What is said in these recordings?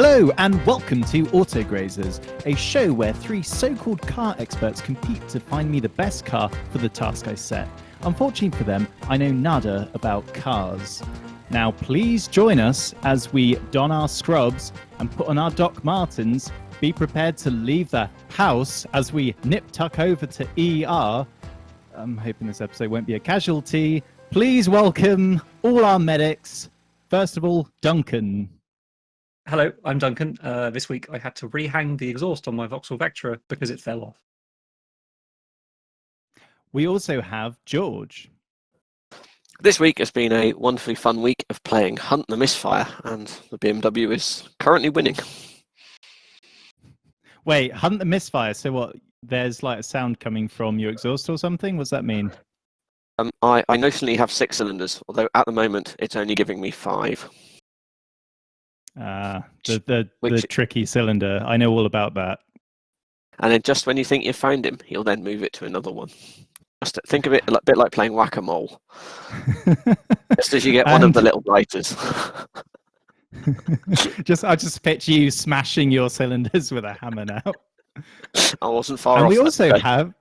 Hello and welcome to Autograzers, a show where three so-called car experts compete to find me the best car for the task I set. Unfortunately for them, I know nada about cars. Now please join us as we don our scrubs and put on our Doc Martens, be prepared to leave the house as we nip-tuck over to ER. I'm hoping this episode won't be a casualty. Please welcome all our medics. First of all, Duncan. Hello, I'm Duncan. This week I had to rehang the exhaust on my Vauxhall Vectra because it fell off. We also have George. This week has been a wonderfully fun week of playing Hunt the Misfire, and the BMW is currently winning. Wait, Hunt the Misfire. So what? There's like a sound coming from your exhaust or something? What does that mean? I notionally have 6 cylinders, although at the moment it's only giving me 5. The tricky cylinder. I know all about that. And then just when you think you've found him, he'll then move it to another one. Just think of it a bit like playing whack-a-mole. Just as you get one of the little lighters. I just picture you smashing your cylinders with a hammer now. I wasn't far off. And we also have...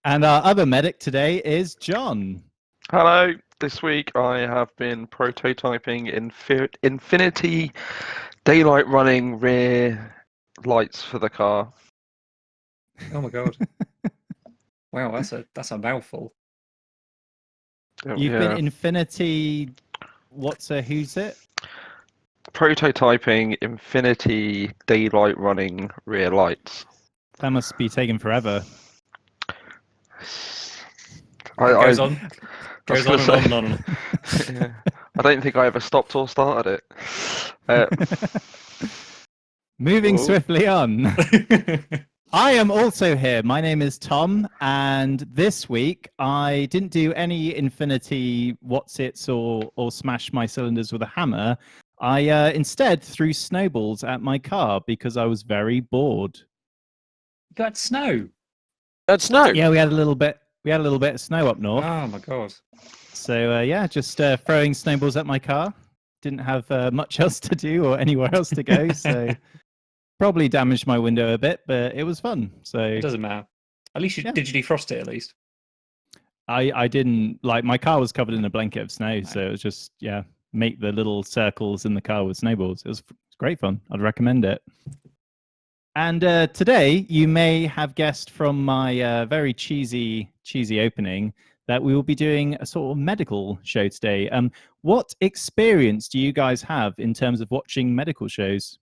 And our other medic today is John. Hello. This week I have been prototyping infinity daylight running rear lights for the car. Oh my god! Wow, that's a mouthful. You've been infinity. Who's it? Prototyping infinity daylight running rear lights. That must be taking forever. Goes on and on and on. Yeah. I don't think I ever stopped or started it. Moving swiftly on. I am also here. My name is Tom, and this week I didn't do any infinity whatsits or smash my cylinders with a hammer. I instead threw snowballs at my car because I was very bored. You got snow. That's snow. Yeah, we had a little bit. We had a little bit of snow up north. Oh my god! So just throwing snowballs at my car. Didn't have much else to do or anywhere else to go, so probably damaged my window a bit, but it was fun. So it doesn't matter. At least did you defrost it? At least I didn't. Like, my car was covered in a blanket of snow, so it was just make the little circles in the car with snowballs. It was great fun. I'd recommend it. And today, you may have guessed from my very cheesy opening that we will be doing a sort of medical show today. What experience do you guys have in terms of watching medical shows?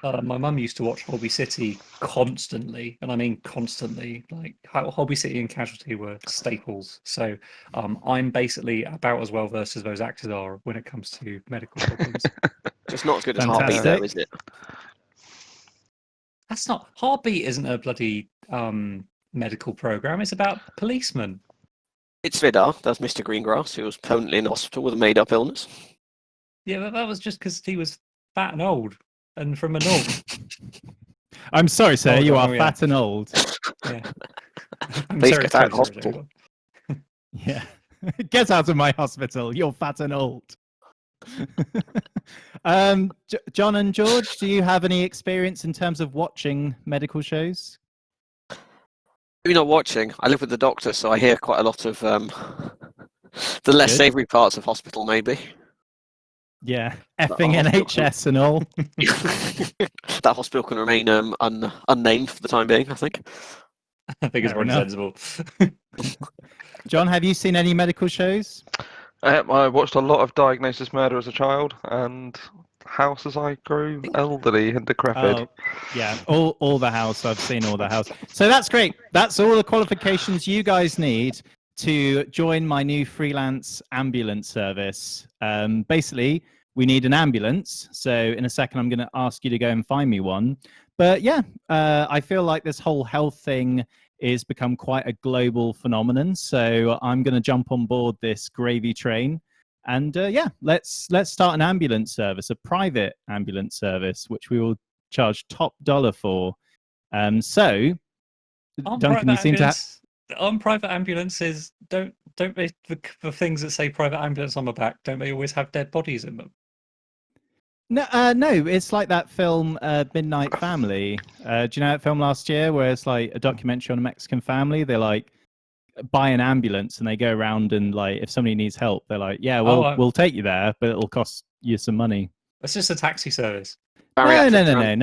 my mum used to watch Hobby City constantly, and I mean constantly. Like, Hobby City and Casualty were staples. So I'm basically about as well versed as those actors are when it comes to medical problems. Just not as good as Fantastic. Heartbeat, though, is it? That's not Heartbeat. Isn't a bloody medical program. It's about policemen. It's Vidar. That's Mr. Greengrass, who was permanently in hospital with a made-up illness. Yeah, but that was just because he was fat and old and from the north. I'm sorry, sir. You are fat and old. Yeah. Please get out of hospital. Yeah. Get out of my hospital. You're fat and old. John and George, do you have any experience in terms of watching medical shows? Maybe not watching. I live with the doctor, so I hear quite a lot of the less savoury parts of hospital, maybe. Yeah, effing NHS and all. That hospital can remain unnamed for the time being, I think. I think it's more sensible. John, have you seen any medical shows? I watched a lot of Diagnosis Murder as a child, and House as I grew elderly and decrepit. Oh, yeah, all the House. I've seen all the House. So that's great. That's all the qualifications you guys need to join my new freelance ambulance service. Basically, we need an ambulance. So in a second, I'm going to ask you to go and find me one. But yeah, I feel like this whole health thing is become quite a global phenomenon. So I'm going to jump on board this gravy train. And let's start an ambulance service, a private ambulance service, which we will charge top dollar for. So, Duncan, you seem to have... On private ambulances, don't they, the things that say private ambulance on the back, don't they always have dead bodies in them? No, it's like that film Midnight Family. Do you know that film last year where it's like a documentary on a Mexican family? They like buy an ambulance and they go around and like if somebody needs help, they're like, yeah, well, we'll take you there, but it'll cost you some money. It's just a taxi service. No, Bariatric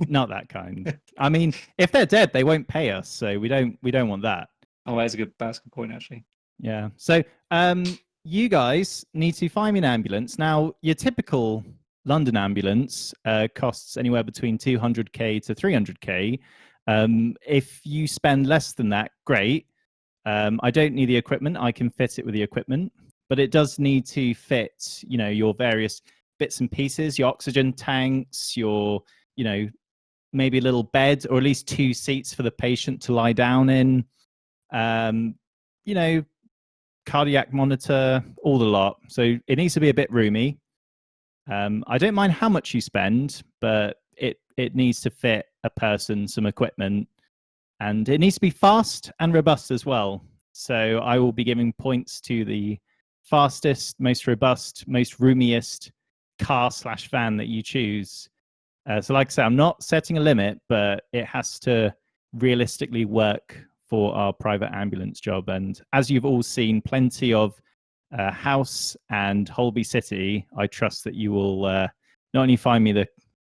not that kind. I mean, if they're dead, they won't pay us, so we don't want that. Oh, that's a good point, actually. Yeah. So, you guys need to find me an ambulance. Now, your typical London ambulance costs anywhere between 200k to 300k. If you spend less than that, great. I don't need the equipment. I can fit it with the equipment, but it does need to fit, your various bits and pieces, your oxygen tanks, your, maybe a little bed or at least 2 seats for the patient to lie down in. Cardiac monitor, all the lot. So it needs to be a bit roomy. I don't mind how much you spend, but it needs to fit a person, some equipment, and it needs to be fast and robust as well. So I will be giving points to the fastest, most robust, most roomiest car/van that you choose. So like I said, I'm not setting a limit, but it has to realistically work for our private ambulance job. And as you've all seen plenty of House and Holby City, I trust that you will not only find me the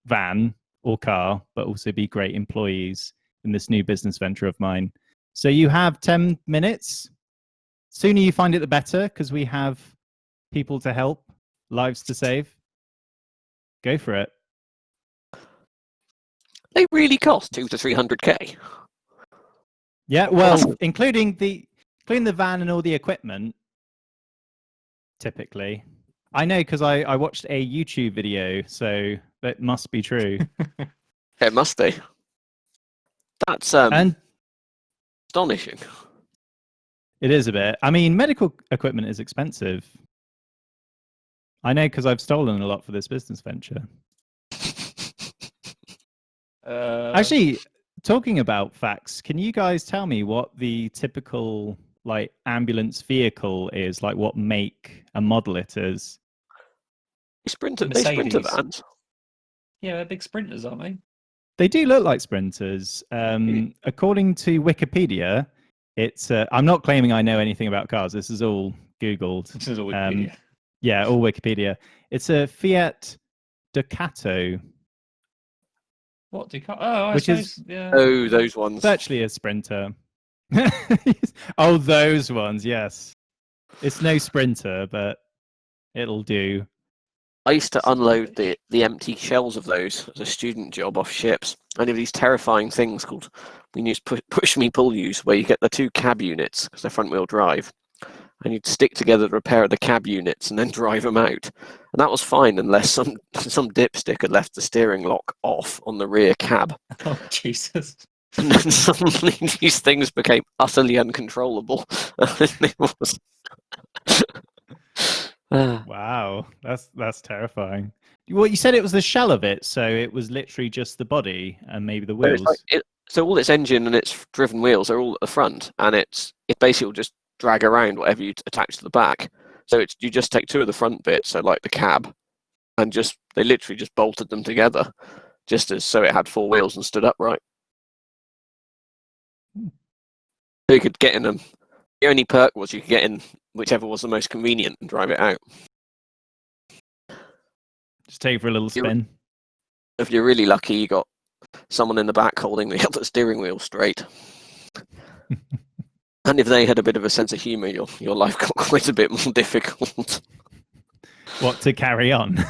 van or car, but also be great employees in this new business venture of mine. So you have 10 minutes. Sooner you find it, the better, because we have people to help, lives to save. Go for it. They really cost 200 to 300k. Yeah, well, including the van and all the equipment, typically. I know because I watched a YouTube video, so that must be true. It must be. That's and astonishing. It is a bit. I mean, medical equipment is expensive. I know because I've stolen a lot for this business venture. Actually, talking about facts, can you guys tell me what the typical ambulance vehicle is? Like what make and model it is? Sprinter vans. Yeah, they're big sprinters, aren't they? They do look like sprinters. According to Wikipedia, it's. I'm not claiming I know anything about cars. This is all Googled. This is all Wikipedia. Yeah, all Wikipedia. It's a Fiat Ducato. What Ducato? Oh, which is those ones. Virtually a sprinter. Oh, those ones. Yes, it's no sprinter, but it'll do. I used to unload the empty shells of those as a student job off ships. And there were these terrifying things called, we used push me pull yous, where you get the 2 cab units because they're front wheel drive, and you'd stick together the repair of the cab units and then drive them out. And that was fine unless some dipstick had left the steering lock off on the rear cab. Oh, Jesus. And then suddenly these things became utterly uncontrollable. It was... Wow, that's terrifying. Well, you said it was the shell of it, so it was literally just the body and maybe the wheels. So all its engine and its driven wheels are all at the front, and it basically will just drag around whatever you attach to the back. So you just take 2 of the front bits, so like the cab, and they literally just bolted them together, so it had 4 wheels and stood upright. So you could get in them. The only perk was you could get in whichever was the most convenient and drive it out. Just take it for a little spin. If you're really lucky, you got someone in the back holding the other steering wheel straight. And if they had a bit of a sense of humour, your life got quite a bit more difficult. What, to carry on?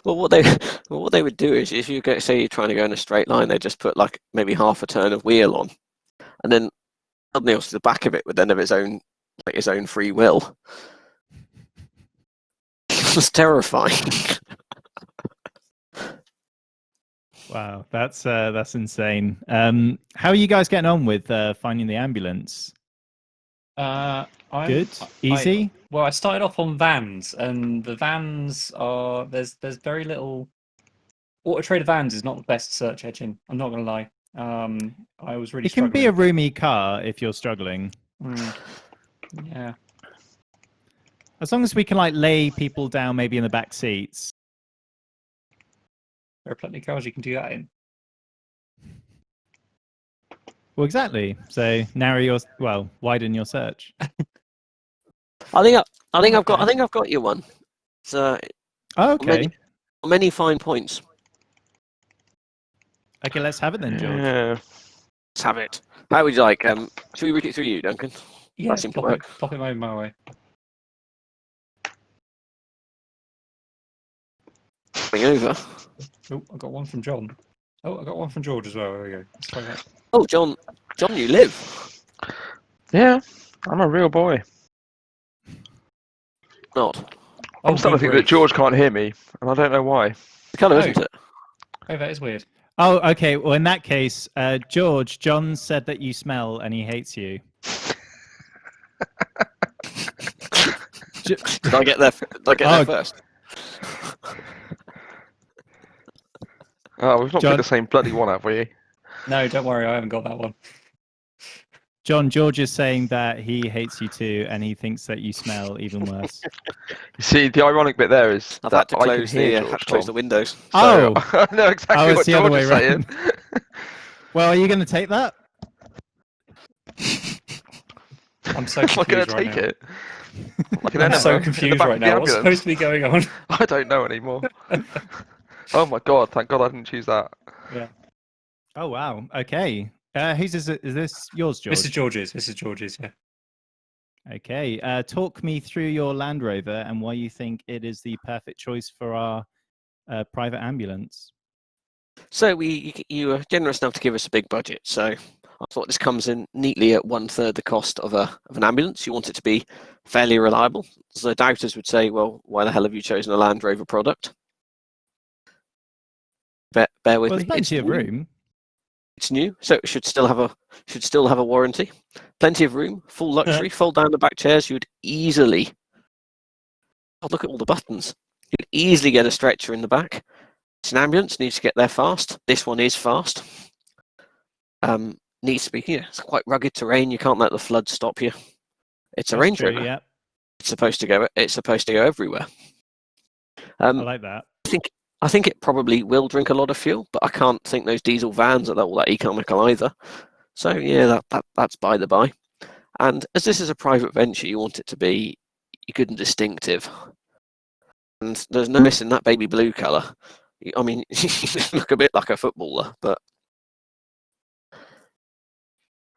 Well, what they would do is, if you say you're trying to go in a straight line, they just put like maybe half a turn of wheel on, and then suddenly else the back of it would then have its own free will. It was terrifying. Wow, that's insane. How are you guys getting on with finding the ambulance? Good, easy. I started off on vans, and the vans are there's very little. Auto Trader vans is not the best search engine. I'm not going to lie. I was really. It can be a roomy car if you're struggling. Yeah. As long as we can like lay people down maybe in the back seats. There are plenty of cars you can do that in. Well, exactly. So widen your search. I think I've Okay. got you one. It's Oh, okay. many fine points. Okay, let's have it then, George. Yeah. Let's have it. How would you like? Should we read it through you, Duncan? Yeah, That seemed to work. plop it my way. Coming over. Oh, I got one from John. Oh, I got one from George as well. There we go. Let's try that. Oh, John, you live. Yeah, I'm a real boy. Not. Oh, I'm starting to think that grief. George can't hear me, and I don't know why. It kind of Oh. isn't it? Oh, that is weird. Oh, okay. Well, in that case, George, John said that you smell and he hates you. Did I get there? There first? Oh, we've not John- picked the same bloody one, have we? No, don't worry. I haven't got that one. John, George is saying that he hates you too, and he thinks that you smell even worse. You see, the ironic bit there is I've that had to I can close hear had George, to close the Tom. windows. Oh, So, I know exactly it's what the other George way is saying. well, are you going to take that? I'm so Am I going confused to right take now. it? Like an I'm so enema in the confused back right of the now. What's ambulance? supposed to be going on? I don't know anymore. Oh my god! Thank God I didn't choose that. Yeah. Oh, wow. Okay. Whose is it? Is this yours, George? This is George's. This is George's. Yeah. Okay. Talk me through your Land Rover and why you think it is the perfect choice for our private ambulance. So you were generous enough to give us a big budget. So I thought this comes in neatly at 1/3 the cost of an ambulance. You want it to be fairly reliable. So doubters would say, well, why the hell have you chosen a Land Rover product? Bear with Well, me. there's plenty of room. It's new, so it should still have a warranty. Plenty of room, full luxury. Fold down the back chairs. You would easily. Oh, look at all the buttons. You'd easily get a stretcher in the back. It's an ambulance, needs to get there fast. This one is fast. Needs to be, it's quite rugged terrain. You can't let the flood stop you. It's a That's Range true, Rover. yeah. It's supposed to go everywhere. I like that. I think it probably will drink a lot of fuel, but I can't think those diesel vans are all that economical either. So yeah, that's by the by. And as this is a private venture, you want it to be good and distinctive. And there's no missing that baby blue colour. I mean, you look a bit like a footballer, but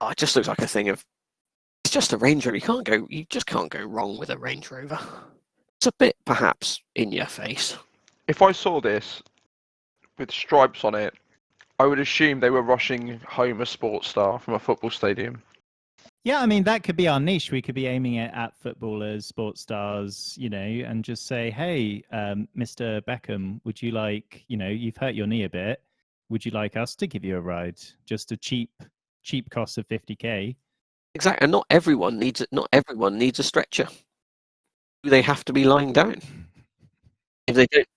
it just looks like a thing of. It's just a Range Rover. You just can't go wrong with a Range Rover. It's a bit perhaps in your face. If I saw this with stripes on it, I would assume they were rushing home a sports star from a football stadium. Yeah, I mean, that could be our niche. We could be aiming it at footballers, sports stars, and just say, hey, Mr. Beckham, would you like, you've hurt your knee a bit. Would you like us to give you a ride? Just a cheap cost of 50K. Exactly, and not everyone needs a stretcher. They have to be lying down. If they don't.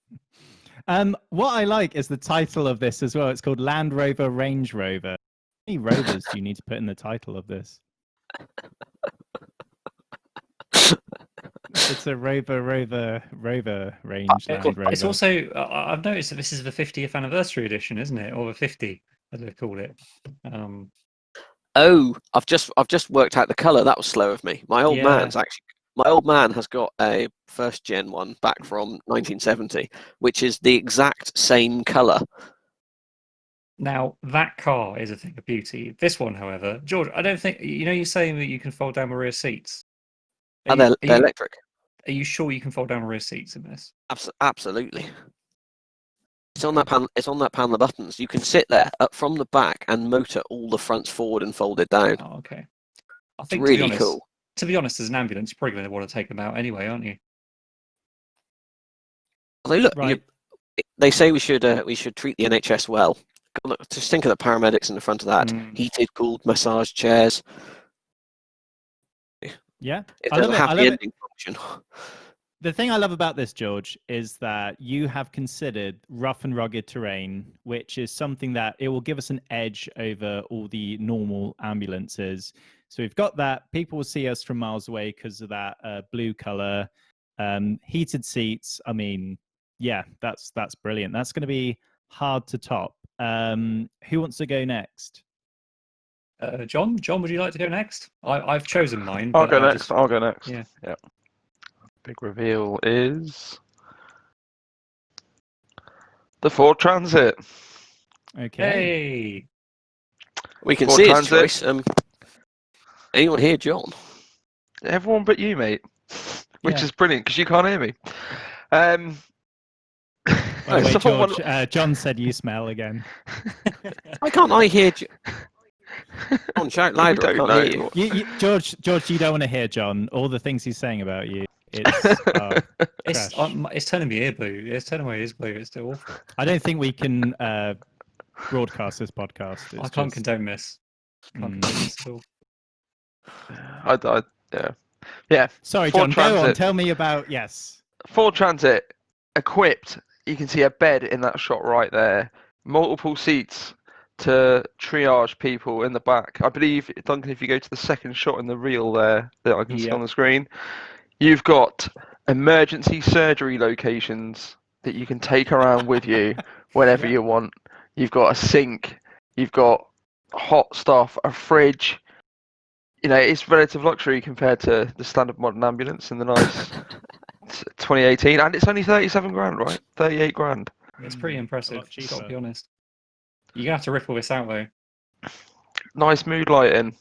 What I like is the title of this as well. It's called Land Rover Range Rover. How many rovers do you need to put in the title of this? It's a Rover Range Land Rover. It's also. I've noticed that this is the 50th anniversary edition, isn't it, or the 50, as they call it. Oh, I've just worked out the colour. That was slow of me. My old man has got a first gen one back from 1970, which is the exact same colour. Now that car is a thing of beauty. This one, however, George, I don't think you're saying that you can fold down the rear seats. They're electric. Are you sure you can fold down the rear seats in this? Absolutely. It's on that panel. It's on that panel of buttons. You can sit there up from the back and motor all the fronts forward and fold it down. Oh, okay. I It's think really cool. To be honest, as an ambulance, you're probably going to want to take them out anyway, aren't you? Although look, Right. They say we should treat the NHS well. Look, just think of the paramedics in the front of that. Heated, cooled, massage chairs. Yeah, If I there's love a it. happy ending function. The thing I love about this, George, is that you have considered rough and rugged terrain, which is something that it will give us an edge over all the normal ambulances. So we've got that. People will see us from miles away because of that blue color. heated seats. I mean, yeah, that's brilliant. That's going to be hard to top. Who wants to go next? John, would you like to go next? I've chosen mine. I'll but go I next. I'll go next. Yeah. Big reveal is the Ford Transit. Okay. Hey. We can Ford see his Transit. choice. Anyone here, John? Everyone but you, mate. Which Yeah. is brilliant because you can't hear me. By the way, someone- George, John said you smell again. Why can't I hear John? Shout We louder. I don't can't hear know. you. George, you don't want to hear John. All the things he's saying about you. It's It's trash. it's turning me ear blue. It's turning my ears blue. It's still awful. I don't think we can broadcast this podcast. I It's can't just, condone this. Can't condone this at all. Yeah. Sorry, Ford John. Go on. Transit. Tell me about Ford Transit equipped. You can see a bed in that shot right there. Multiple seats to triage people in the back. I believe, Duncan, if you go to the second shot in the reel there that I can see Yep. on the screen, you've got emergency surgery locations that you can take around with you whenever Yep. you want. You've got a sink. You've got hot stuff, a fridge. You know, it's relative luxury compared to the standard modern ambulance in the nice 2018, and it's only 37 grand, right? 38 grand. It's pretty a impressive. lot Just got to cheaper. be honest. You're gonna have to ripple this out though. Nice mood lighting.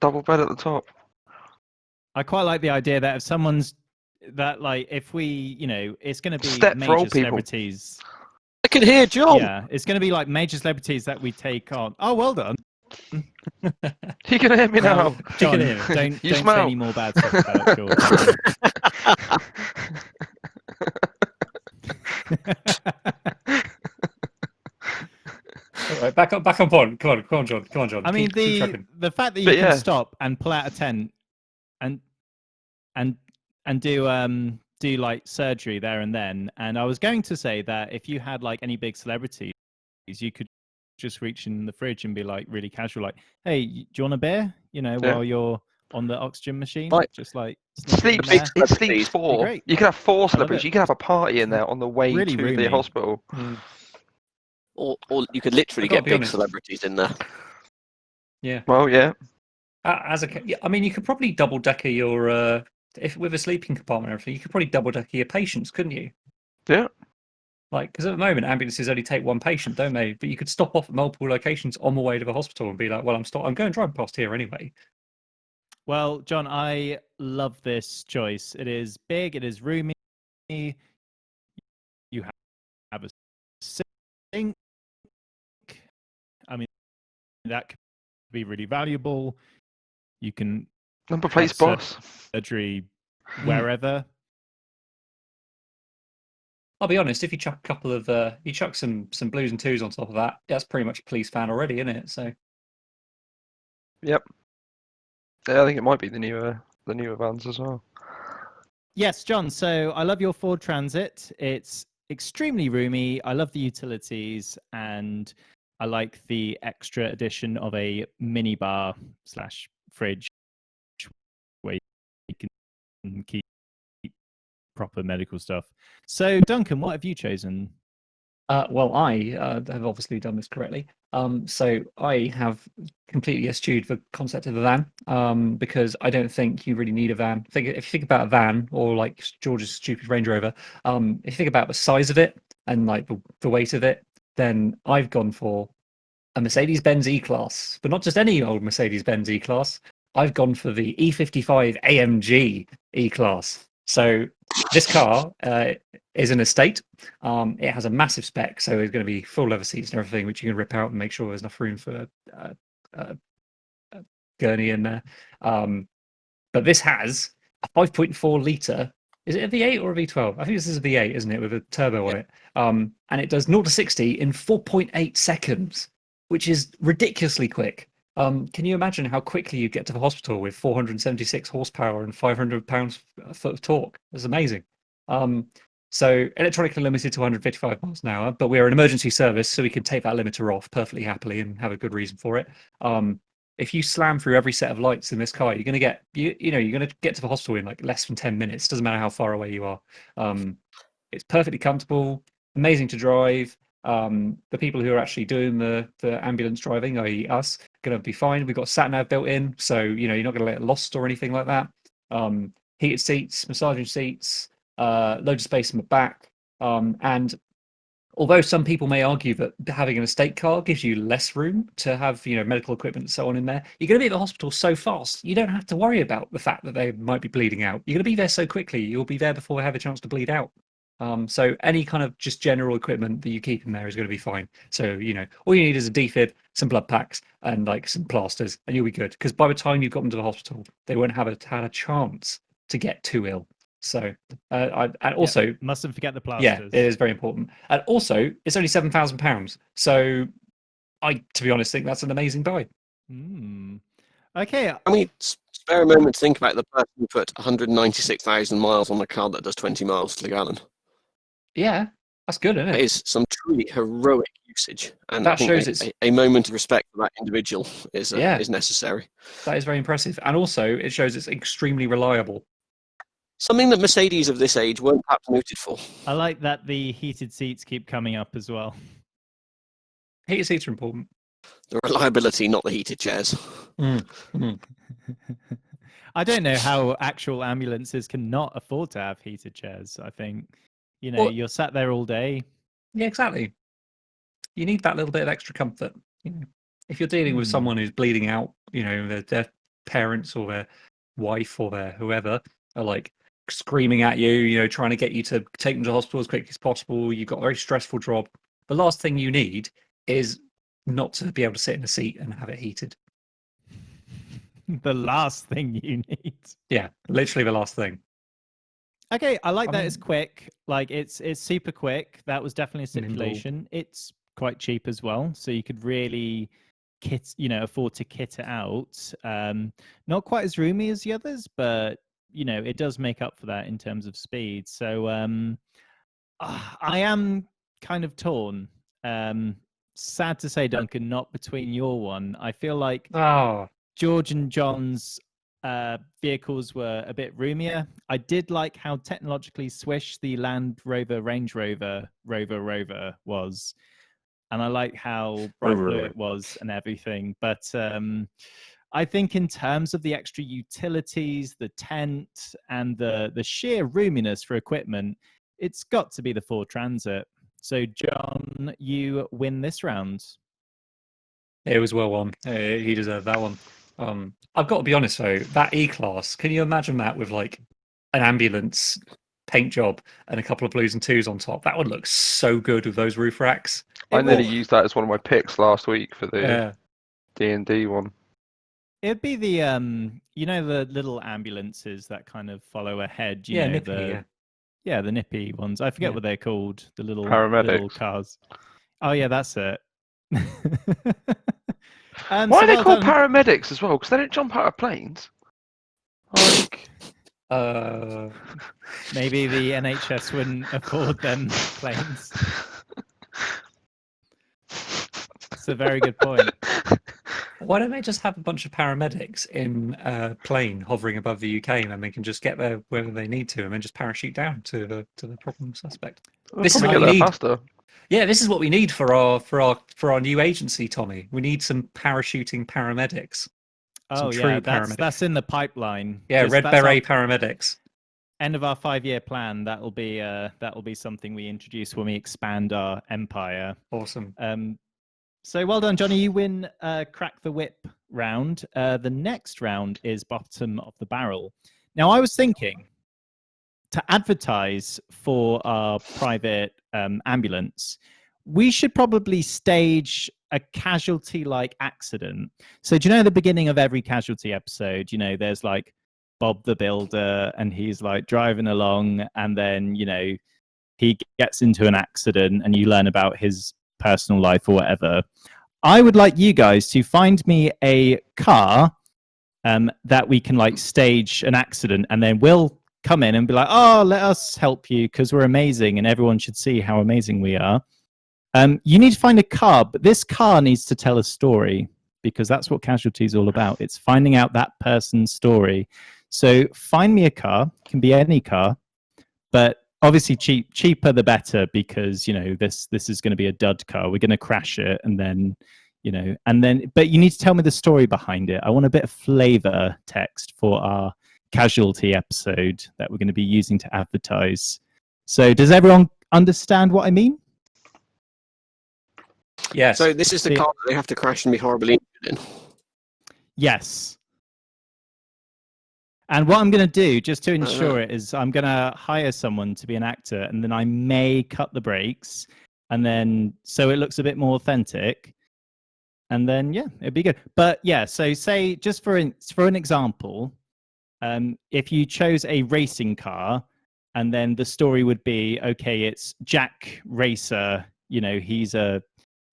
Double bed at the top. I quite like the idea that if someone's that like if we, you know, it's going to be Step for major old people. celebrities. I can hear John. Yeah, it's going to be like major celebrities that we take on. Oh, well done. You can hear me now. Well, John, hear me. don't You say smell. any more bad stuff about George. All right, back on point. Come on, John. I mean, Keep trucking. the fact that you But can yeah. stop and pull out a tent and do like surgery there and then. And I was going to say that if you had like any big celebrities, you could just reach in the fridge and be like really casual, like, "Hey, do you want a beer?" You know, Yeah. while you're on the oxygen machine, Like, just like sneak it in Sleeps. there. It sleeps Celebrities. four. Great. You can have 4 love celebrities. it. You can have a party in there on the way Really to roomy. the hospital. Mm. Or you could literally I've gotta get be big honest. celebrities in there. Yeah. Well, yeah. I mean, you could probably double decker your if with a sleeping compartment and everything. You could probably double decker your patients, couldn't you? Yeah. Like, because at the moment ambulances only take one patient, don't they? But you could stop off at multiple locations on the way to the hospital and be like, "Well, I'm going to drive past here anyway." Well, John, I love this choice. It is big. It is roomy. You have a sink. I mean, that could be really valuable. You can Number plate's Have boss. surgery Mm. wherever. I'll be honest. If you chuck a couple of you chuck some blues and twos on top of that, that's pretty much a police van already, isn't it? So Yep. Yeah, I think it might be the newer vans as well. Yes, John. So I love your Ford Transit. It's extremely roomy. I love the utilities, and I like the extra addition of a mini bar / fridge where you can keep proper medical stuff. So, Duncan, what have you chosen? well, I have obviously done this correctly. So I have completely eschewed the concept of a van because I don't think you really need a van. If you think about a van or like George's stupid Range Rover, if you think about the size of it and like the weight of it, then I've gone for a Mercedes-Benz E-Class, but not just any old Mercedes-Benz E-Class. I've gone for the E55 AMG E-Class. So this car is an estate. It has a massive spec, so there's going to be full leather seats and everything, which you can rip out and make sure there's enough room for a gurney in there. But this has a 5.4 litre. Is it a V8 or a V12? I think this is a V8, isn't it, with a turbo on it? And it does 0 to 60 in 4.8 seconds, which is ridiculously quick. Can you imagine how quickly you get to the hospital with 476 horsepower and 500 pounds-foot of torque? That's amazing. So electronically limited to 155 miles an hour, but we're an emergency service, so we can take that limiter off perfectly happily and have a good reason for it. if you slam through every set of lights in this car, you're going to get you're going to get to the hospital in like less than 10 minutes. Doesn't matter how far away you are. It's perfectly comfortable, amazing to drive. The people who are actually doing the ambulance driving, i.e. us, going to be fine. We've got sat nav built in, so you're not going to get lost or anything like that. Heated seats, massaging seats, loads of space in the back, and although some people may argue that having an estate car gives you less room to have, medical equipment and so on in there, you're going to be at the hospital so fast, you don't have to worry about the fact that they might be bleeding out. You're going to be there so quickly, you'll be there before they have a chance to bleed out. So any kind of just general equipment that you keep in there is going to be fine. So, all you need is a defib, some blood packs, and like some plasters, and you'll be good. Because by the time you've got them to the hospital, they won't have had a chance to get too ill. So, and also mustn't forget the plasters. Yeah, it is very important. And also, it's only £7,000. So, to be honest, think that's an amazing buy. Okay. I mean, spare a moment to think about the person who put 196,000 miles on a car that does 20 miles to the gallon. Yeah, that's good, isn't it? That is some truly heroic usage, and that I think shows a moment of respect for that individual is necessary. That is very impressive, and also it shows it's extremely reliable. Something that Mercedes of this age weren't perhaps noted for. I like that the heated seats keep coming up as well. Heated seats are important. The reliability, not the heated chairs. I don't know how actual ambulances cannot afford to have heated chairs. I think, you're sat there all day. Yeah, exactly. You need that little bit of extra comfort. If you're dealing with someone who's bleeding out, their parents or their wife or their whoever are like screaming at you, trying to get you to take them to hospital as quickly as possible. You've got a very stressful job. The last thing you need is not to be able to sit in a seat and have it heated. The last thing you need. Yeah, literally the last thing. Okay, I like that it's quick. Like it's super quick. That was definitely a stipulation. It's quite cheap as well, so you could really afford to kit it out. Not quite as roomy as the others, but it does make up for that in terms of speed. So I am kind of torn. Sad to say, Duncan, not between your one. I feel like George and John's vehicles were a bit roomier. I did like how technologically swish the Land Rover Range Rover was, and I like how bright blue it was and everything. But I think in terms of the extra utilities, the tent, and the sheer roominess for equipment, it's got to be the Ford Transit. So, John, you win this round. It was well won. He deserved that one. I've got to be honest though, that E-Class, can you imagine that with like an ambulance paint job and a couple of blues and twos on top? That would look so good with those roof racks. I nearly used that as one of my picks last week for the D&D one. It'd be the the little ambulances that kind of follow ahead. The nippy ones. I forget what they're called. The little paramedics cars. Oh yeah, that's it. Why are they called paramedics as well? Because they don't jump out of planes. Like, maybe the NHS wouldn't afford them planes. It's a very good point. Why don't they just have a bunch of paramedics in a plane hovering above the UK, and then they can just get there whenever they need to, and then just parachute down to the problem suspect? This is what we need. Faster. Yeah, this is what we need for our new agency, Tommy. We need some parachuting paramedics. Oh yeah, that's in the pipeline. Yeah, Red Beret paramedics. End of our 5-year plan. That'll be something we introduce when we expand our empire. Awesome. So well done, Johnny. You win Crack the Whip round. The next round is Bottom of the Barrel. Now, I was thinking to advertise for our private ambulance, we should probably stage a casualty-like accident. So do you know at the beginning of every casualty episode, there's like Bob the Builder and he's like driving along and then, he gets into an accident and you learn about his personal life or whatever. I would like you guys to find me a car that we can like stage an accident, and then we'll come in and be like, oh, let us help you because we're amazing and everyone should see how amazing we are. You need to find a car, but this car needs to tell a story. because that's what Casualty is all about. It's finding out that person's story. So find me a car, can be any car, but obviously cheaper the better, because this is going to be a dud car. We're going to crash it, and then but you need to tell me the story behind it. I want a bit of flavor text for our Casualty episode that we're going to be using to advertise. So does everyone understand what I mean? Yes. So this is the car that they have to crash and be horribly injured in. Yes. And what I'm going to do, just to ensure it, is I'm going to hire someone to be an actor, and then I may cut the brakes, and then so it looks a bit more authentic, and then it'd be good. But so say, just for an example, if you chose a racing car, and then the story would be, okay, it's Jack Racer, he's a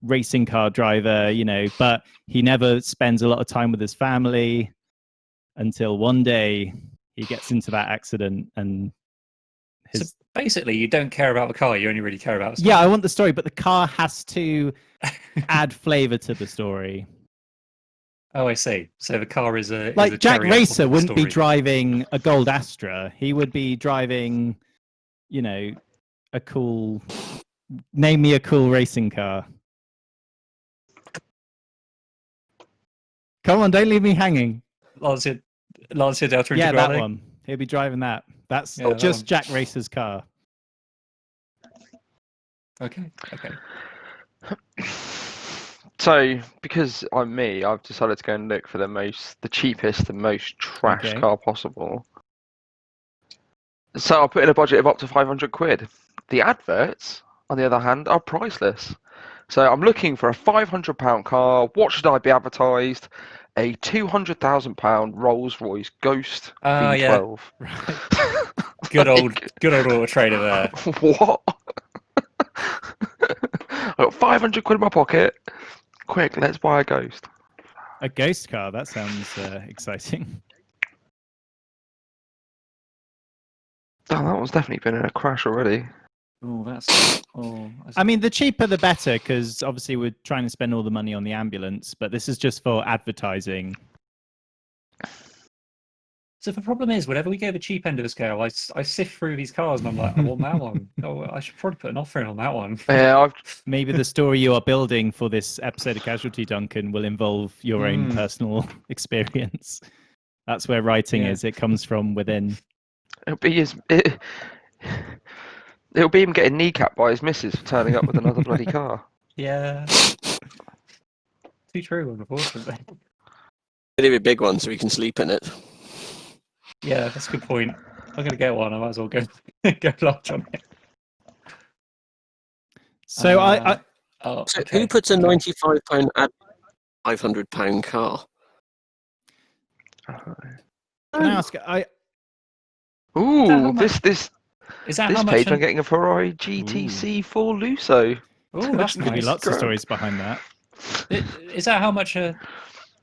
racing car driver, but he never spends a lot of time with his family until one day he gets into that accident, and So basically, you don't care about the car, you only really care about the story. Yeah, I want the story, but the car has to add flavor to the story. Oh, I see. So the car is a Like Jack cherry apple Racer to the wouldn't be story. driving a gold Astra. He would be driving, a cool. Name me a cool racing car. Come on, don't leave me hanging. Lancia Delta Yeah, Integrale? that one. He'll be driving that. That's that just one. Jack Racer's car. Okay. So, because I'm me, I've decided to go and look for the cheapest and most trash Okay. car possible. So I'll put in a budget of up to 500 quid. The adverts, on the other hand, are priceless. So I'm looking for a £500 car. What should I be advertised? A £200,000 Rolls-Royce Ghost V12. Right. Good old auto trader there. What? I got 500 quid in my pocket. Quick, let's buy a Ghost. A ghost car. That sounds exciting. Oh, that one's definitely been in a crash already. I mean, the cheaper the better, because obviously we're trying to spend all the money on the ambulance, but this is just for advertising. So the problem is, whenever we go the cheap end of the scale, I sift through these cars and I'm like, I want that one. Oh, I should probably put an offer in on that one. Yeah, Maybe the story you are building for this episode of Casualty, Duncan, will involve your own personal experience. That's where writing is. It comes from within. it'll be him getting kneecapped by his missus for turning up with another bloody car. Yeah. Too true, unfortunately. It'll be a big one so we can sleep in it. Yeah, that's a good point. I'm going to get one. I might as well go large on it. So So who puts a £95 ad £500 car? can I ask? Ooh, this Is that how much? page I'm getting a Ferrari GTC 4 Lusso. Oh, that's Could be nice. lots of stories behind that. Is that how much? Is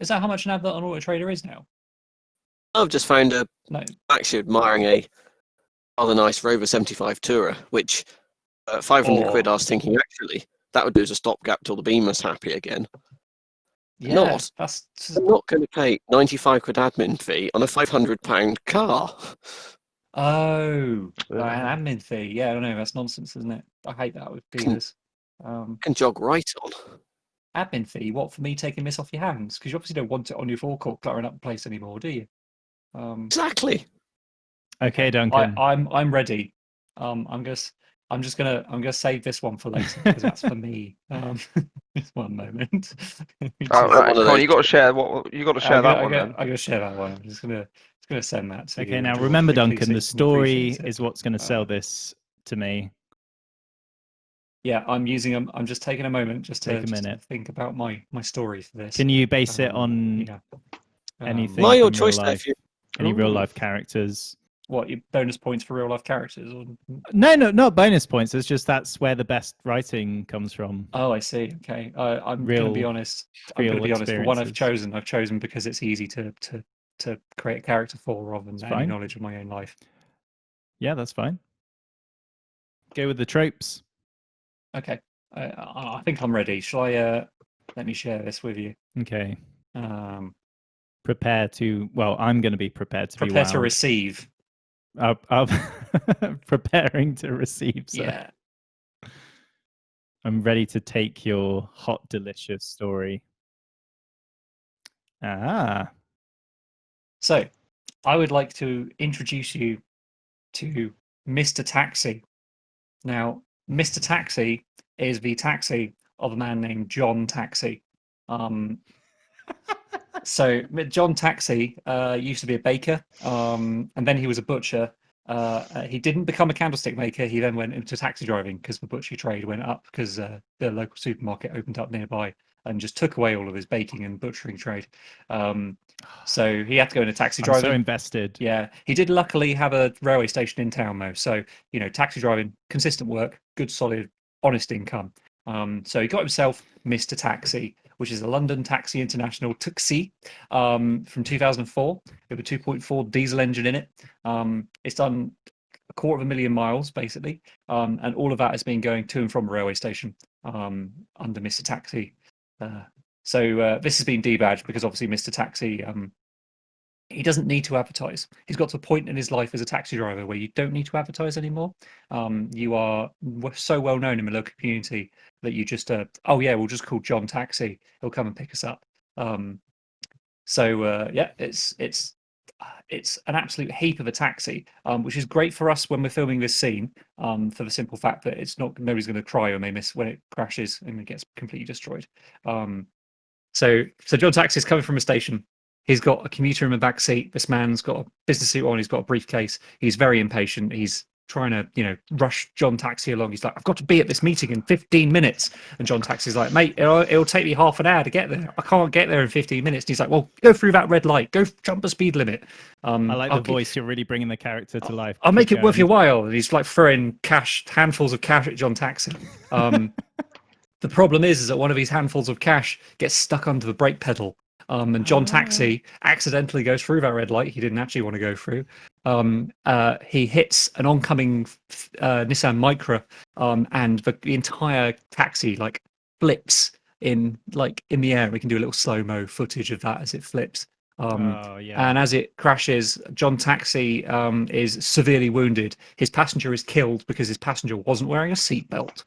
that how much an advert on Auto Trader is now? I've just found No. actually admiring a rather nice Rover 75 Tourer, which 500 quid I was thinking actually that would do as a stopgap till the Beamer's happy again. Yeah, Not. that's I'm not going to pay 95 quid admin fee on a £500 car. an admin fee. Yeah, I don't know. That's nonsense, isn't it? I hate that with dealers. Can jog right on. Admin fee? What, for me taking this off your hands? Because you obviously don't want it on your forecourt cluttering up the place anymore, do you? Exactly. Okay, Duncan. I'm ready. I'm just gonna save this one for later because that's for me. Just one moment. Oh, right. one of Come on, those. you got to share what you got to share that one then. I'm gonna share that one. I'm just gonna send that to you. Okay, now and remember, hopefully Duncan, see the some story appreciation. is what's going to sell this to me. Yeah, I'm just taking a moment just Take a to minute. think about my story for this. Can you base it on Yeah. anything My your from real choice there. life? Any real life characters? What, your bonus points for real life characters? Or... No, not bonus points. It's just that's where the best writing comes from. Oh, I see. Okay, I'm going to be honest. real The one I've experiences. chosen because it's easy to create a character for rather than any fine. knowledge of my own life. Yeah, that's fine. Go with the tropes. Okay, I think I'm ready. Shall I? Let me share this with you. Okay. Prepare to. Well, I'm going to be prepared to Prepare be to wowed. receive. Preparing to receive. Sir. Yeah. I'm ready to take your hot, delicious story. So, I would like to introduce you to Mr. Taxi. Now, Mr. Taxi is the taxi of a man named John Taxi. So John Taxi used to be a baker, and then he was a butcher. He didn't become a candlestick maker. He then went into taxi driving because the butchery trade went up because the local supermarket opened up nearby and just took away all of his baking and butchering trade. So he had to go into taxi I'm driving. so invested. Yeah, he did luckily have a railway station in town though. So taxi driving, consistent work, good, solid, honest income. So he got himself Mr. Taxi, which is a London Taxi International Taxi from 2004 with a 2.4 diesel engine in it. It's done 250,000 miles basically, and all of that has been going to and from a railway station under Mr. Taxi. So this has been debadged because obviously Mr. Taxi he doesn't need to advertise. He's got to a point in his life as a taxi driver where you don't need to advertise anymore. You are so well known in the local community that you just, oh yeah, we'll just call John Taxi. He'll come and pick us up. Yeah, it's an absolute heap of a taxi, which is great for us when we're filming this scene. For the simple fact that nobody's going to cry when when it crashes and it gets completely destroyed. So John Taxi is coming from a station. He's got a commuter in the back seat. This man's got a business suit on. He's got a briefcase. He's very impatient. He's trying to, rush John Taxi along. He's like, I've got to be at this meeting in 15 minutes. And John Taxi's like, mate, it'll take me half an hour to get there. I can't get there in 15 minutes. And he's like, well, go through that red light. Go jump the speed limit. I like the voice. You're really bringing the character to life. I'll make it worth your while. And he's like throwing handfuls of cash at John Taxi. The problem is that one of these handfuls of cash gets stuck under the brake pedal. And John Taxi accidentally goes through that red light he didn't actually want to go through. He hits an oncoming Nissan Micra, and the entire taxi flips in the air. We can do a little slow-mo footage of that as it flips. And as it crashes, John Taxi is severely wounded. His passenger is killed because his passenger wasn't wearing a seatbelt.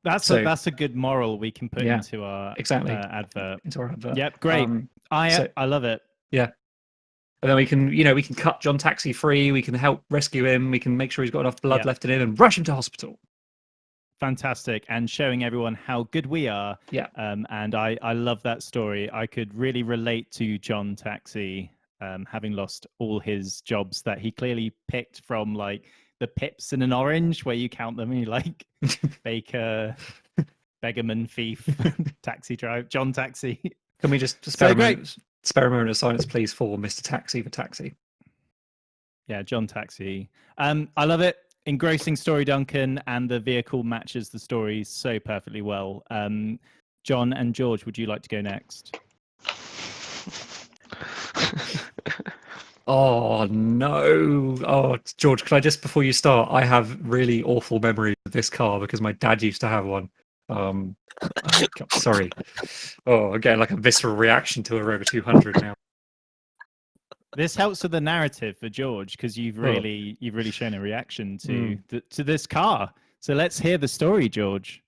That's a good moral we can put into our advert. Into our advert. Yep, great. I love it. Yeah. And then we can cut John Taxi free. We can help rescue him. We can make sure he's got enough blood left in him and rush him to hospital. Fantastic, and showing everyone how good we are. Yeah. And I love that story. I could really relate to John Taxi, having lost all his jobs that he clearly picked from the pips in an orange, where you count them and you baker, beggarman, thief, taxi driver, John Taxi. Can we just spare a moment of silence, please, for Mr. Taxi, the taxi? Yeah, John Taxi. I love it. Engrossing story, Duncan, and the vehicle matches the story so perfectly well. John and George, would you like to go next? Oh no! Oh, George, can I just, before you start, I have really awful memories of this car because my dad used to have one. Sorry. Oh, again, like a visceral reaction to a Rover 200 now. This helps with the narrative for George because you've really shown a reaction to this car. So let's hear the story, George.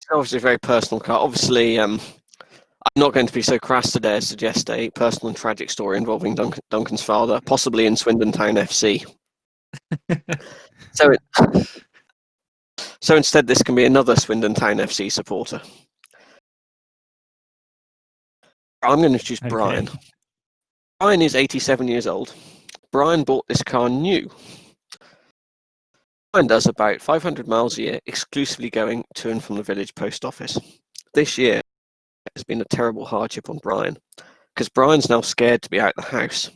It's obviously a very personal car. Obviously, I'm not going to be so crass today as suggest a personal and tragic story involving Duncan's father, possibly in Swindon Town FC. So instead, this can be another Swindon Town FC supporter. I'm going to choose Brian. Brian is 87 years old. Brian bought this car new. Brian does about 500 miles a year, exclusively going to and from the village post office. This year has been a terrible hardship on Brian, because Brian's now scared to be out of the house.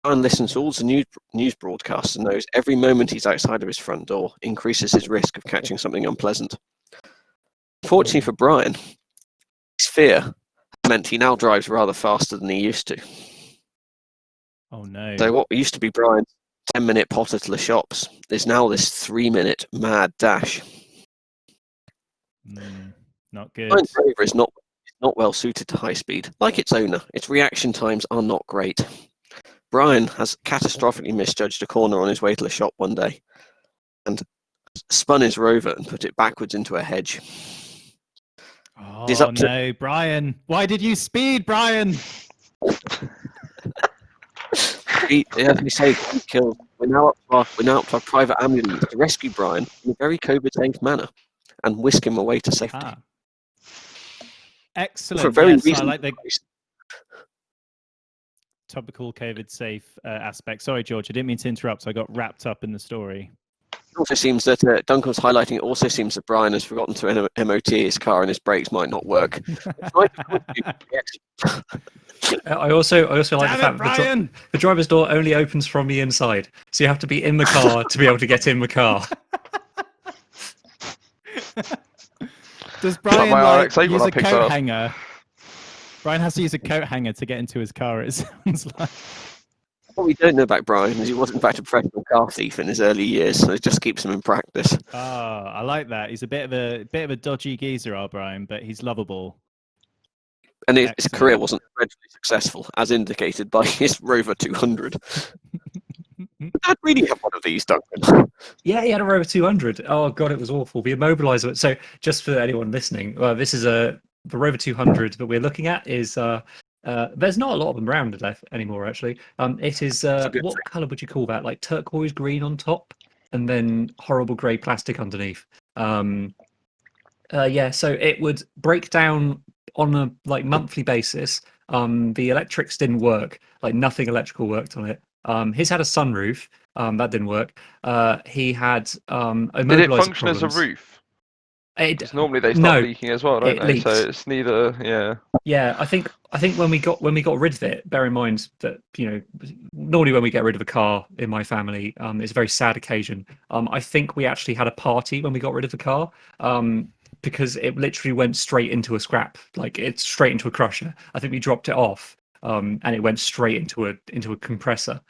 Brian listens to all the news broadcasts and knows every moment he's outside of his front door increases his risk of catching something unpleasant. Fortunately for Brian, his fear meant he now drives rather faster than he used to. Oh no. So what used to be Brian's 10-minute potter to the shops is now this 3-minute mad dash. Not good. Brian's bravery is not not well suited to high speed. Like its owner, its reaction times are not great. Brian has catastrophically misjudged a corner on his way to the shop one day and spun his rover and put it backwards into a hedge. Oh no, Brian! Why did you speed, Brian? As we say, killed. We're now up to our private ambulance to rescue Brian in a very COVID-safe manner and whisk him away to safety. Ah. For a Excellent. very Yes, I reasonable like the price. topical COVID-safe aspect. Sorry, George, I didn't mean to interrupt. I got wrapped up in the story. It also seems that Duncan was highlighting. It also seems that Brian has forgotten to MOT his car and his brakes might not work. I also like the Damn fact it, that the driver's door only opens from the inside, so you have to be in the car to be able to get in the car. Does Brian my like RX-8 when use I a picked coat up. hanger? Brian has to use a coat hanger to get into his car. It sounds like. What we don't know about Brian is he was in fact a professional car thief in his early years, so it just keeps him in practice. Ah, I like that. He's a bit of a dodgy geezer, our Brian, but he's lovable. And his Excellent. career wasn't dreadfully successful, as indicated by his Rover 200. I'd really have one of these, Duncan. Yeah, he had a Rover 200. Oh god, it was awful. The immobilizer. So, just for anyone listening, this is the Rover 200 that we're looking at is. There's not a lot of them around anymore, actually. It is what colour would you call that? Like turquoise green on top, and then horrible grey plastic underneath. Yeah, so it would break down on a monthly basis. The electrics didn't work. Like nothing electrical worked on it. His had a sunroof. That didn't work. He had immobilizer Did it function problems. as a roof? It, Because normally they start leaking as well, don't it they? leaked. So it's neither. Yeah. Yeah, I think when we got rid of it, bear in mind that normally when we get rid of a car in my family, it's a very sad occasion. I think we actually had a party when we got rid of the car, because it literally went straight into a scrap, like it's straight into a crusher. I think we dropped it off, and it went straight into a compressor.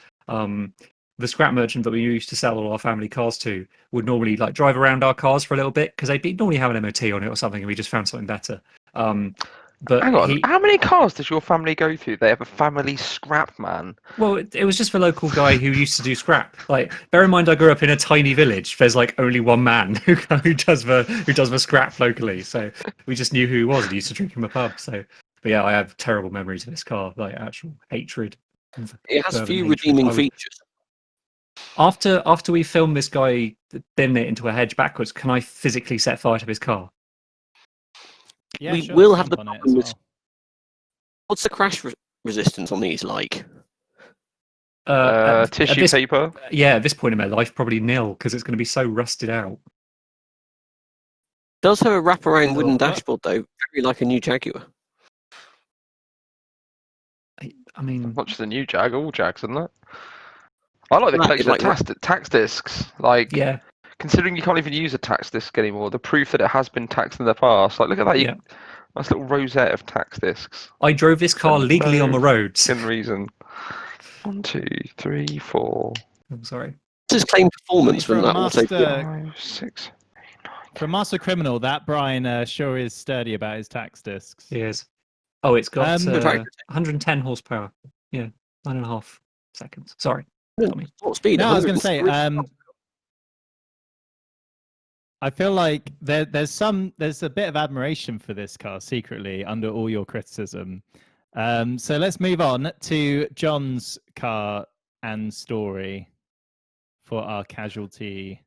The scrap merchant that we used to sell all our family cars to would normally drive around our cars for a little bit because they'd normally have an MOT on it or something, and we just found something better. But Hang on, how many cars does your family go through? They have a family scrap man. Well, it was just the local guy who used to do scrap. Bear in mind, I grew up in a tiny village. There's only one man who does the scrap locally. So we just knew who he was and used to drink in the pub. But yeah, I have terrible memories of this car, actual hatred. It has a few redeeming features. After we filmed this guy bin it into a hedge backwards, can I physically set fire to his car? Yeah, We sure, will have the jump on it as problem with. well. What's the crash resistance on these like? Tissue paper. Yeah, at this point in my life, probably nil because it's going to be so rusted out. Does have a wraparound wooden dashboard though, very like a new Jaguar. I mean, Much the new Jag, all Jags, isn't it? I like the collection of tax discs. Yeah. Considering you can't even use a tax disc anymore, the proof that it has been taxed in the past. Look at that. Yeah. Nice little rosette of tax discs. I drove this car legally on the roads. Good reason. 1, 2, 3, 4. I'm sorry. This is claim performance For from a that master, 5, 6, 8, 9. For a master criminal, that Brian sure is sturdy about his tax discs. He is. Oh, it's got in fact, 110 horsepower. Yeah, 9.5 seconds. Sorry. What speed? No, I was going to say, 103? I feel like there's a bit of admiration for this car secretly under all your criticism. So let's move on to John's car and story for our casualty-esque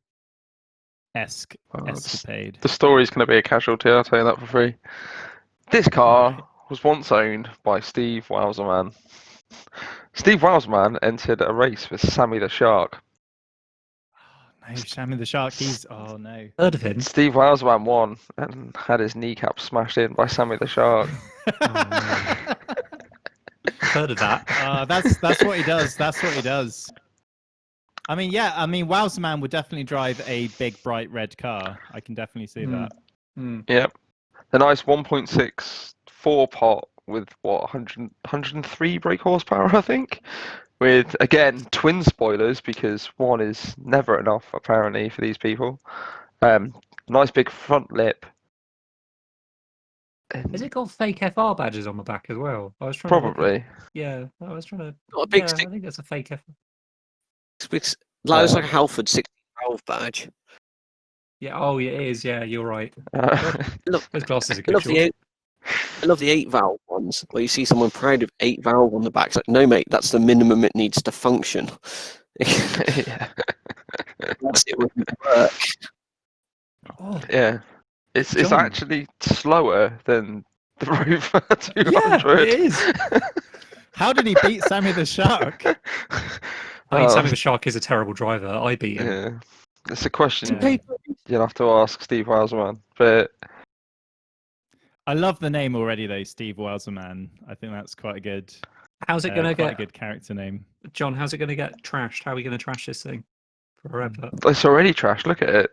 escapade. The story's going to be a casualty, I'll tell you that for free. This car was once owned by Steve Wowzerman. Steve Wowzerman entered a race with Sammy the Shark. No, Sammy the Shark, oh no. Heard of him? Steve Wowzerman won and had his kneecap smashed in by Sammy the Shark. Heard of that? That's what he does. That's what he does. I mean, Wowzerman would definitely drive a big, bright red car. I can definitely see that. Yep. The nice 1.6 4-pot with 103 brake horsepower, I think. With, again, twin spoilers, because one is never enough, apparently, for these people. Nice big front lip. Has it got fake FR badges on the back as well? I was trying to look at- Probably. Yeah, I was trying to. Got a big Yeah, stick. I think that's a fake FR. It's like a Uh, Halford 16 valve badge. Yeah. Oh, yeah, it is. Yeah, you're right. uh, Look, Those glasses are I good. love the George. I love the 8 valve ones where you see someone proud of 8 valve on the back. It's like, no, mate, that's the minimum it needs to function. yeah. Else it wouldn't work. Oh, Yeah. It's John. actually slower than the Rover Yeah, 200. it is. How did he beat Sammy the Shark? I mean, Oh, Sammy the Shark is a terrible driver. I beat him. yeah. It's a question Yeah. you'll have to ask Steve Wowsman. But I love the name already, though, Steve Wowsman. I think that's quite a good, How's it going to quite a get, good character name. John? How's it going to get trashed? How are we going to trash this thing for our Hmm. advert? it's already trash. Look at it.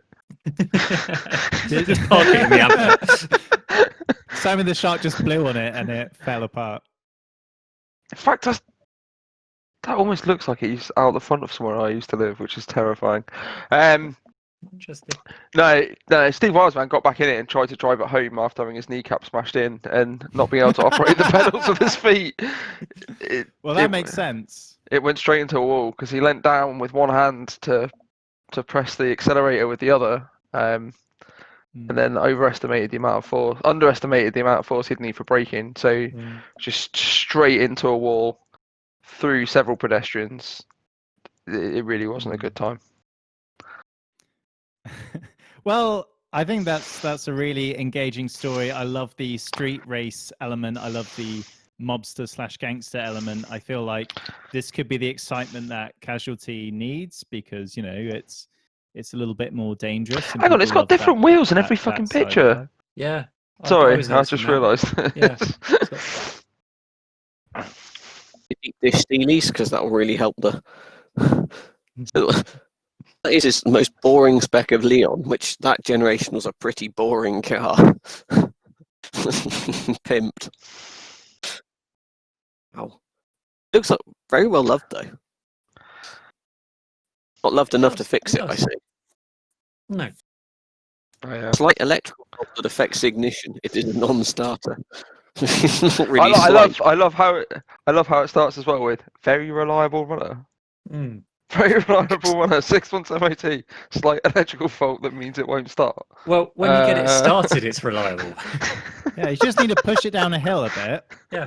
Just park it in the advert. Sammy the Shark just blew on it and it fell apart. In fact, that almost looks like it's out the front of somewhere I used to live, which is terrifying. Interesting. No, Steve Wildman got back in it and tried to drive it home after having his kneecap smashed in and not being able to operate the pedals with his feet. Well, that makes sense. It went straight into a wall because he leant down with one hand to press the accelerator with the other, and then underestimated the amount of force he'd need for braking. So just straight into a wall, through several pedestrians. It really wasn't a good time. Well, I think that's a really engaging story. I love the street race element. I love the mobster/gangster element. I feel like this could be the excitement that Casualty needs because it's a little bit more dangerous. and Hang on, it's people got love different wheels in every fucking side of picture. life. Yeah. Sorry, was I noticing just that. realised. Yeah. Deep dish steelies because that will really help the. That is his most boring spec of Leon, which that generation was a pretty boring car. Pimped. Wow. Looks like very well loved though. Not loved enough to fix it, I see. No. Oh, yeah. Slight electrical fault that affects ignition. It is a non-starter. Not really I slight. love how it starts as well with very reliable runner. Mm. Very reliable runner. 6 months MOT. Slight electrical fault that means it won't start. Well, when you get it started, it's reliable. Yeah, you just need to push it down a hill a bit. Yeah.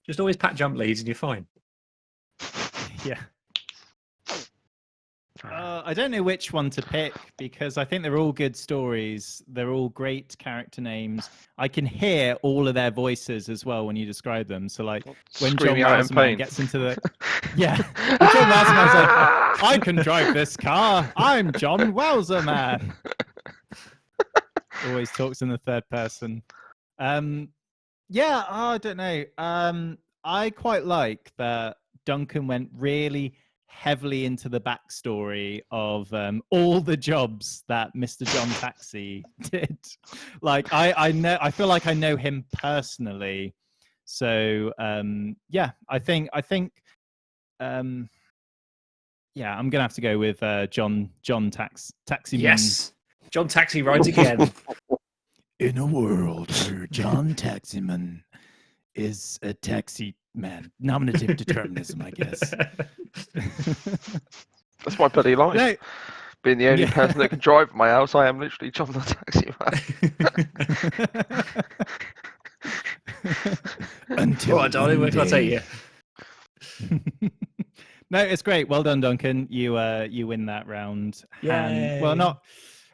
Just always pat jump leads and you're fine. Yeah. I don't know which one to pick because I think they're all good stories. They're all great character names. I can hear all of their voices as well when you describe them. So, like when John Screaming out in Wowsman pain. gets into the when John Wowsman's like, "I can drive this car. I'm John Wowsman." Always talks in the third person. Yeah, I don't know. I quite like that Duncan went really heavily into the backstory of all the jobs that Mr. John Taxi did. Like I feel like I know him personally. So yeah, I think yeah, I'm gonna have to go with John Taximan. Yes. John Taxi rides again. In a world where John Taximan is a taxi man. Nominative determinism, I guess. That's my bloody life. No, Being the only Yeah. person that can drive at my house, I am literally John the Taxi Man. Until All right, darling, where can I take you? No, it's great. Well done, Duncan. You win that round. Yay. Well, not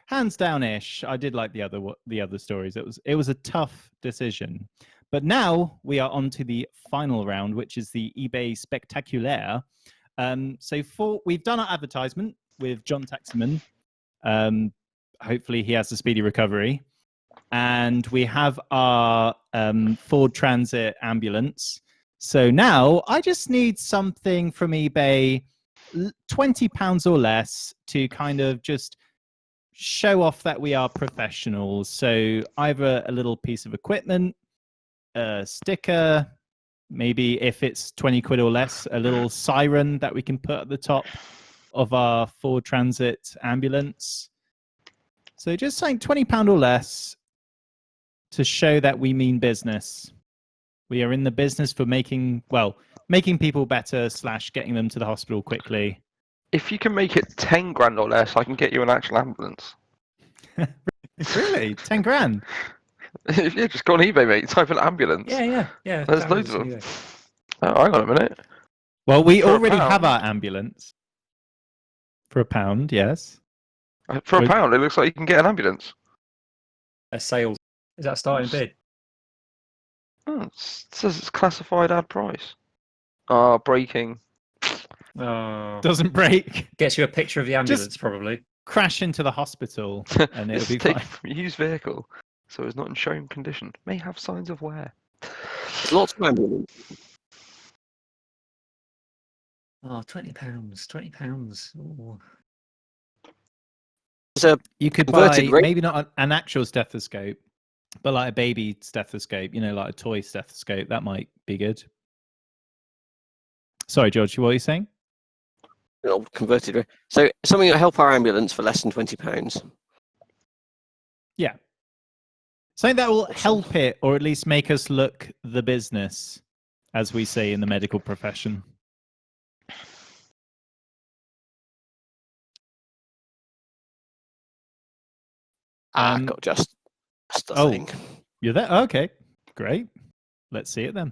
hands down-ish. I did like the other stories. It was a tough decision. But now we are on to the final round, which is the eBay Spectaculaire. So we've done our advertisement with John Taximan. Hopefully he has a speedy recovery. And we have our Ford Transit ambulance. So now I just need something from eBay, £20 or less, to kind of just show off that we are professionals. So either a little piece of equipment, a sticker, maybe if it's 20 quid or less, a little siren that we can put at the top of our Ford Transit ambulance. So just saying £20 or less. to show that we mean business. We are in the business for making people better / getting them to the hospital quickly. If you can make it 10 grand or less, I can get you an actual ambulance. Really? 10 grand? Yeah, just go on eBay, mate. Type in ambulance. Yeah. There's loads of them. Oh, hang on a minute. Well, we For a already have pound? our ambulance. For £1, yes. For Wait. a pound, it looks like you can get an ambulance. A sales. Is that a starting bid? Oh, it says it's classified ad price. Ah, breaking. Oh. Doesn't break. Gets you a picture of the ambulance, probably. Crash into the hospital and it'll It's be taken fine. from a used vehicle, so it's not in showroom condition. May have signs of wear. There's lots of ambulance. Oh, £20. £20. Ooh. You could Converted buy rate- maybe not an actual stethoscope, but like a baby stethoscope, like a toy stethoscope. That might be good. Sorry, George, what are you saying? Converted rate. So something that help our ambulance for less than £20. Yeah. Something that will help it, or at least make us look the business, as we say in the medical profession. Got just a oh. thing. You're there? Okay, great. Let's see it then.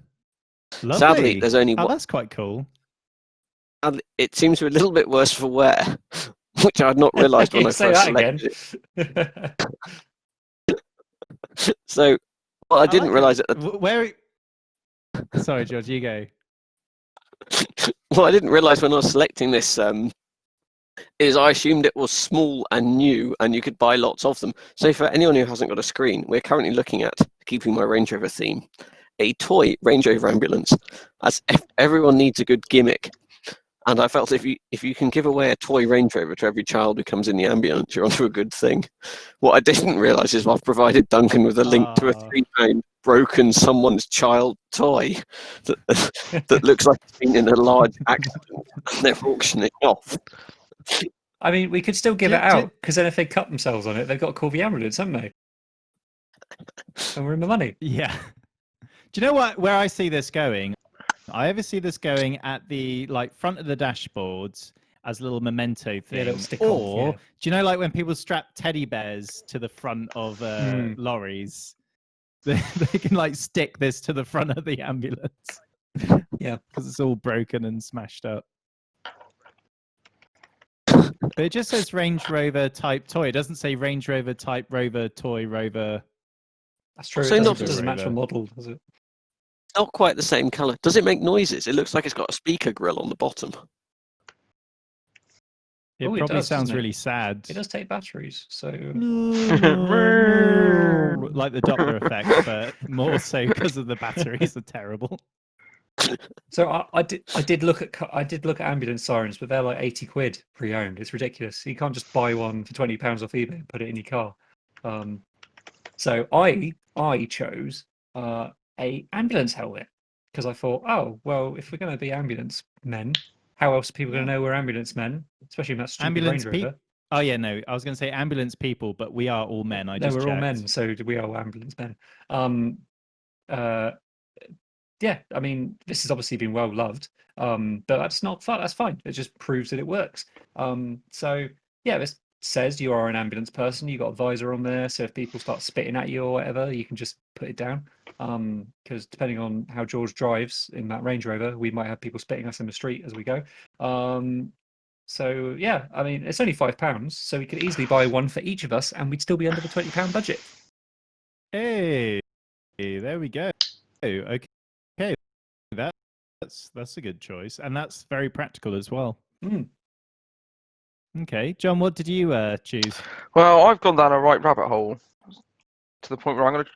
Lovely. Sadly, there's only Oh, one. that's quite cool. And it seems to be a little bit worse for wear, which I had not realised when I Say first that again. selected it. So, what I didn't realise at the Where? Sorry, George, you go. what I didn't realise when I was selecting this is I assumed it was small and new, and you could buy lots of them. So, for anyone who hasn't got a screen, we're currently looking at, keeping my Range Rover theme, a toy Range Rover ambulance, as everyone needs a good gimmick. And I felt if you can give away a toy Range Rover to every child who comes in the ambulance, you're onto a good thing. What I didn't realise is I've provided Duncan with a link to a £3 broken someone's child toy that looks like it's been in a large accident and they're auctioning off. I mean, we could still give it out, because then if they cut themselves on it, they've got to call the ambulance, haven't they? And we're in the money. Yeah. Do you know where I see this going? I ever see this going at the front of the dashboards as a little memento thing. little stick Or off, yeah. do you know when people strap teddy bears to the front of lorries? They can stick this to the front of the ambulance. Yeah. Because it's all broken and smashed up. But it just says Range Rover type toy. It doesn't say Range Rover type Rover toy Rover. That's true. So It not- doesn't match the model, does it? Not quite the same colour. Does it make noises? It looks like it's got a speaker grill on the bottom. It Oh, it probably does, sounds doesn't it? really sad. It does take batteries, so Like the Doppler effect, but more so because of the batteries are terrible. so I did look at ambulance sirens, but they're like 80 quid pre-owned. It's ridiculous. You can't just buy one for £20 off eBay and put it in your car. So I chose a ambulance helmet because I thought, oh well, if we're going to be ambulance men, how else are people going to know we're ambulance men, especially in that stupid Ambulance Range Rover? Oh yeah, no, I was going to say ambulance people, but we are all men. No, we're all men, so we are all ambulance men. Yeah, I mean, this has obviously been well loved, but that's not fun. That's fine. It just proves that it works. So yeah, this says you are an ambulance person. You got a visor on there, so if people start spitting at you or whatever, you can just put it down. Because depending on how George drives in that Range Rover, we might have people spitting us in the street as we go. So yeah, I mean, it's only £5, so we could easily buy one for each of us, and we'd still be under the £20 budget. Hey, there we go. Okay, that's a good choice, and that's very practical as well. Okay, John, what did you choose? Well, I've gone down a right rabbit hole to the point where I'm going to.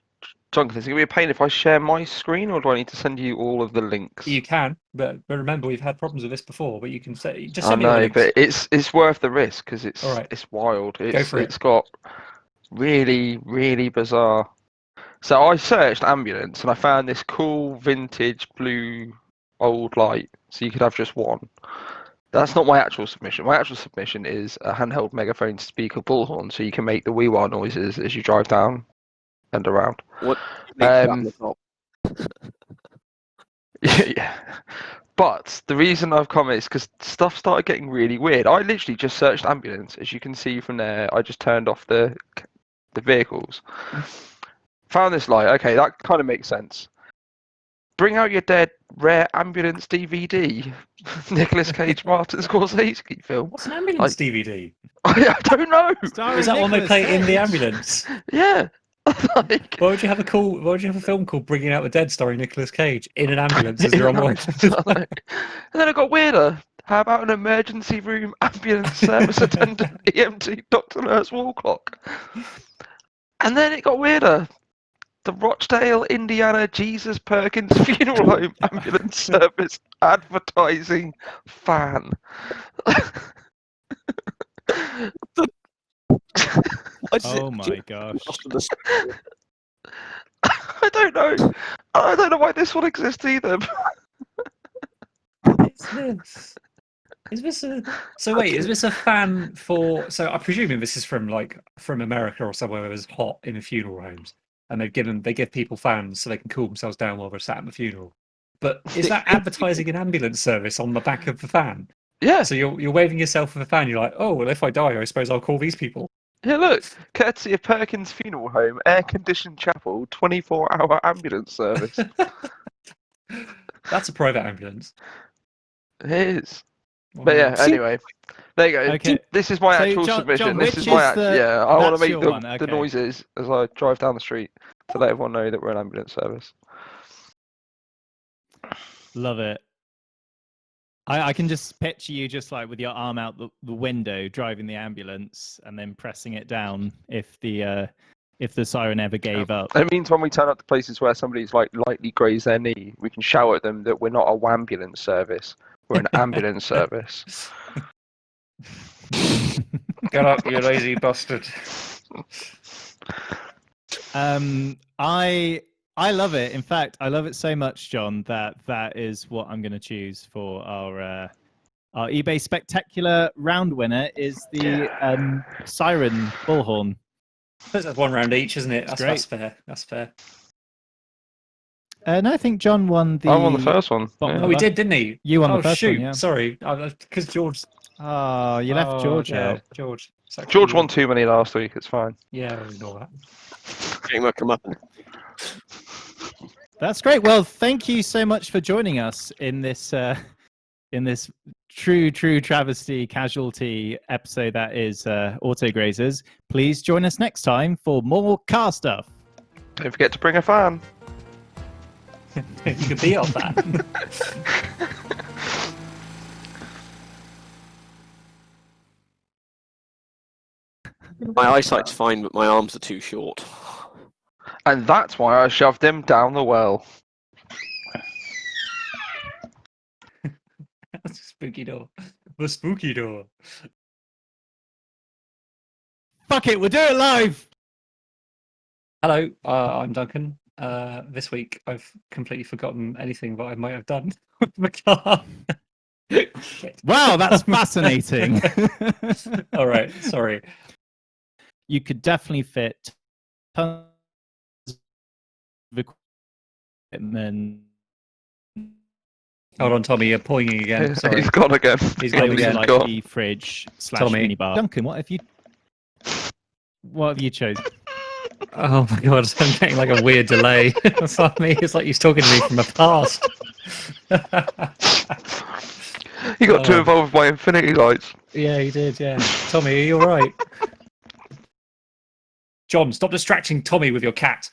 Duncan, is it going to be a pain if I share my screen, or do I need to send you all of the links? You can, but remember we've had problems with this before. But you can say just I send me all the know, links. but it's worth the risk because it's All right. it's wild. for it. It's got really bizarre. So I searched ambulance and I found this cool vintage blue old light. So you could have just one. That's not my actual submission. My actual submission is a handheld megaphone speaker bullhorn, so you can make the wee wah noises as you drive down and around. What? do you think about Um, the top? yeah. But the reason I've come is because stuff started getting really weird. I literally just searched ambulance, as you can see from there. I just turned off the vehicles. Found this light. Okay, that kind of makes sense. Bring out your dead rare ambulance DVD. Nicolas Cage, Martin Scorsese film. What's an ambulance DVD? I don't know. Starring Is that one they Nicolas play in the Cage. ambulance? Yeah. Like, Why would you have a film called Bringing Out the Dead starring Nicolas Cage in an ambulance as you're on the way? and then it got weirder. How about an emergency room ambulance service attendant, EMT, Dr. Nurse Wall Clock? And then it got weirder. The Rochdale, Indiana Jesus Perkins Funeral Home ambulance service advertising fan. Oh my gosh. I don't know. I don't know why this one exists either. What's this? Is this a so wait? Is this a fan for? So I'm presuming this is from America or somewhere where it's hot in the funeral homes, and they give people fans so they can cool themselves down while they're sat at the funeral. But is that advertising an ambulance service on the back of the fan? Yeah. So you're waving yourself with a fan. You're like, oh well, if I die, I suppose I'll call these people. Yeah, look. Courtesy of Perkins Funeral Home, air-conditioned chapel, 24-hour ambulance service. That's a private ambulance. It is. But yeah, anyway, there you go. Okay. This is my So, actual John- submission. John, this which is my is the- yeah. I want that's to make your one, the okay. noises as I drive down the street to let everyone know that we're an ambulance service. Love it. I can just picture you just like with your arm out the window driving the ambulance and then pressing it down if the siren ever gave up. And it means when we turn up to places where somebody's like lightly grazed their knee, we can shout at them that we're not a wambulance service. We're an ambulance service. Get up, you lazy bastard. I love it. In fact, I love it so much, John, that is what I'm going to choose for our eBay Spectacular round winner is the Siren Bullhorn. That's one round each, isn't it? That's great. fair. That's fair. And I think John won the. I won the first one. bottom Yeah. Oh, he did, didn't he? You won Oh the first shoot! one, yeah. Sorry, because George. Oh, you left George yeah, out. George. George won too many last week. It's fine. Yeah, we'll ignore that. Getting my comeuppance. That's great. Well, thank you so much for joining us in this true travesty casualty episode that is Autograzers. Please join us next time for more car stuff. Don't forget to bring a fan. You could be on that. My eyesight's fine, but my arms are too short. And that's why I shoved him down the well. That's a spooky door. The spooky door. Fuck it, we'll do it live. Hello, I'm Duncan. This week I've completely forgotten anything that I might have done with my car. Shit. Wow, that's fascinating. All right, sorry. You could definitely fit tons of equipment. Hold on, Tommy, you're pointing again. Sorry. He's gone again. He's gone Maybe again. like gone. the fridge / Tommy. minibar. Duncan, what have you chosen? Oh my god, I'm getting like a weird delay. It's like me. It's like he's talking to me from the past. He got too Oh. involved with my infinity lights. Yeah, he did. Yeah, Tommy, are you all right? John, stop distracting Tommy with your cat.